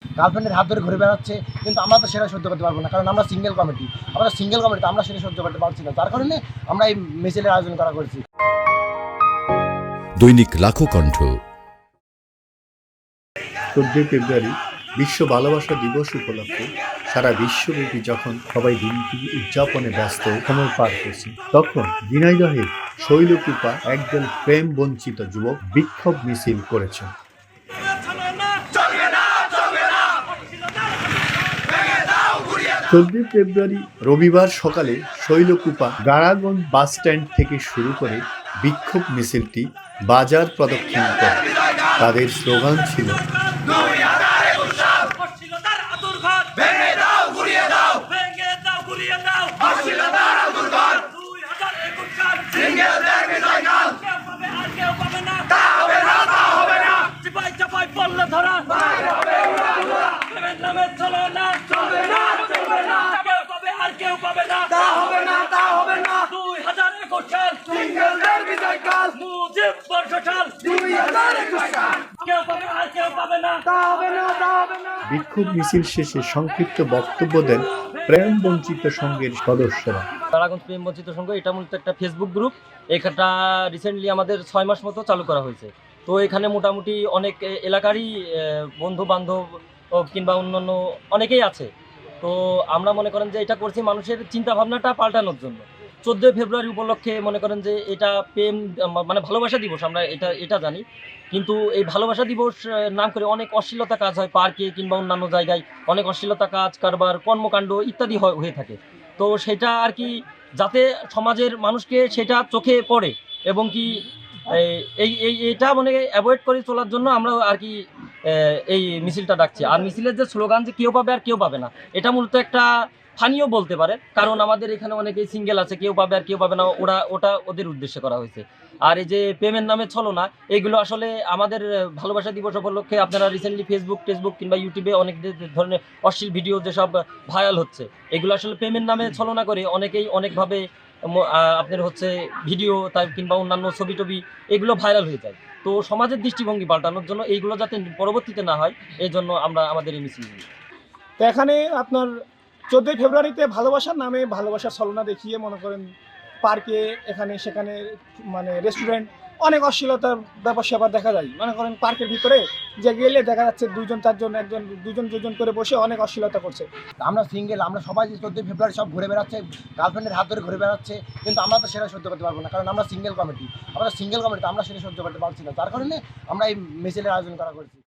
গার্লফ্রেন্ডের হাত ধরে ঘুরে বেড়াচ্ছে, কিন্তু আমরা তো সেটা সহ্য করতে পারবো না, কারণ আমরা সিঙ্গেল কমিটি। আমরা সিঙ্গেল কমিটি, আমরা সেটা সহ্য করতে পারছি না, যার কারণে আমরা এই মিছিলের আয়োজন করা করছি। দৈনিক লাখো কণ্ঠ। 14 ফেব্রুয়ারি বিশ্ব ভালোবাসা দিবস উপলক্ষে সারা বিশ্বব্যাপী যখন সবাই দিনটি উদযাপনে ব্যস্ত সময় পার করছে, তখন ঝিনাইদহের শৈলকুপা একদল প্রেম বঞ্চিত যুবক বিক্ষোভ মিছিল করেছে। 14 ফেব্রুয়ারি রবিবার সকালে শৈলকুপা গাড়াগঞ্জ বাস স্ট্যান্ড থেকে শুরু করে বিক্ষোভ মিছিলটি বাজার প্রদক্ষিণ করে। তাদের স্লোগান ছিল বিক্ষোভ মিছিল শেষে সংক্ষিপ্ত বক্তব্য দেন প্রেম বঞ্চিত সংঘের সদস্যরা। গাড়াগঞ্জ প্রেম বঞ্চিত সংঘ এটা মূলত একটা ফেসবুক গ্রুপ। এটা রিসেন্টলি আমাদের 6 মাস মতো চালু করা হয়েছে। তো এখানে মোটামুটি অনেক এলাকারই বন্ধু বান্ধব কিংবা অন্যান্য অনেকেই আছে। তো আমরা মনে করেন যে এটা করছি মানুষের চিন্তা ভাবনাটা পাল্টানোর জন্য। 14 ফেব্রুয়ারি উপলক্ষে মনে করেন যে এটা প্রেম মানে ভালোবাসা দিবস, আমরা এটা জানি, কিন্তু এই ভালোবাসা দিবস নাম করে অনেক অশ্লীলতা কাজ হয় পার্কে কিংবা অন্যান্য জায়গায়। অনেক অশ্লীলতা কাজ কারবার কর্মকাণ্ড ইত্যাদি হয়ে থাকে। তো সেটা আর কি যাতে সমাজের মানুষকে সেটা চোখে পড়ে এবং কি এইটা মানে অ্যাভয়েড করে চলার জন্য আমরা আর কি এই মিছিলটা ডাকছি। আর মিছিলের যে স্লোগান যে কেউ পাবে আর কেউ পাবে না, এটা মূলত একটা ফানিও বলতে পারে, কারণ আমাদের এখানে অনেকেই সিঙ্গেল আছে, কেউ পাবে আর কেউ পাবে না, ওটা ওদের উদ্দেশ্যে করা হয়েছে। আর এই যে প্রেমের নামে ছলনা, এগুলো আসলে আমাদের ভালোবাসা দিবস উপলক্ষে আপনারা রিসেন্টলি ফেসবুক কিংবা ইউটিউবে অনেক ধরনের অশ্লীল ভিডিও যেসব ভাইরাল হচ্ছে, এগুলো আসলে প্রেমের নামে ছলনা করে অনেকেই অনেকভাবে আপনার হচ্ছে ভিডিও তাই কিংবা অন্যান্য ছবি টবি এগুলো ভাইরাল হয়ে যায়। তো সমাজের দৃষ্টিভঙ্গি পাল্টানোর জন্য এইগুলো যাতে পরবর্তীতে না হয়, এই জন্য আমরা আমাদের এই মিছিল। তো এখানে আপনার 14 ফেব্রুয়ারিতে ভালোবাসার নামে ভালোবাসার ছলনা দেখিয়ে মনে করেন পার্কে এখানে সেখানে মানে রেস্টুরেন্ট অনেক অশ্লীলতার ব্যাপার স্যাপার দেখা যায়। মনে করেন পার্কের ভিতরে যে গেলে দেখা যাচ্ছে 2জন 4জন একজন 2জন করে বসে অনেক অশ্লীলতা করছে। আমরা সিঙ্গেল, আমরা সবাই 14 ফেব্রুয়ারি সব ঘুরে বেড়াচ্ছে, গার্লফ্রেন্ডের হাত ধরে ঘুরে বেড়াচ্ছে, কিন্তু আমরা তো সেটা সহ্য করতে পারবো না, কারণ আমরা সিঙ্গেল কমিটি। আমরা সিঙ্গেল কমিটি, আমরা সেটা সহ্য করতে পারছি না, যার কারণে আমরা এই মিছিলের আয়োজন করা করছি।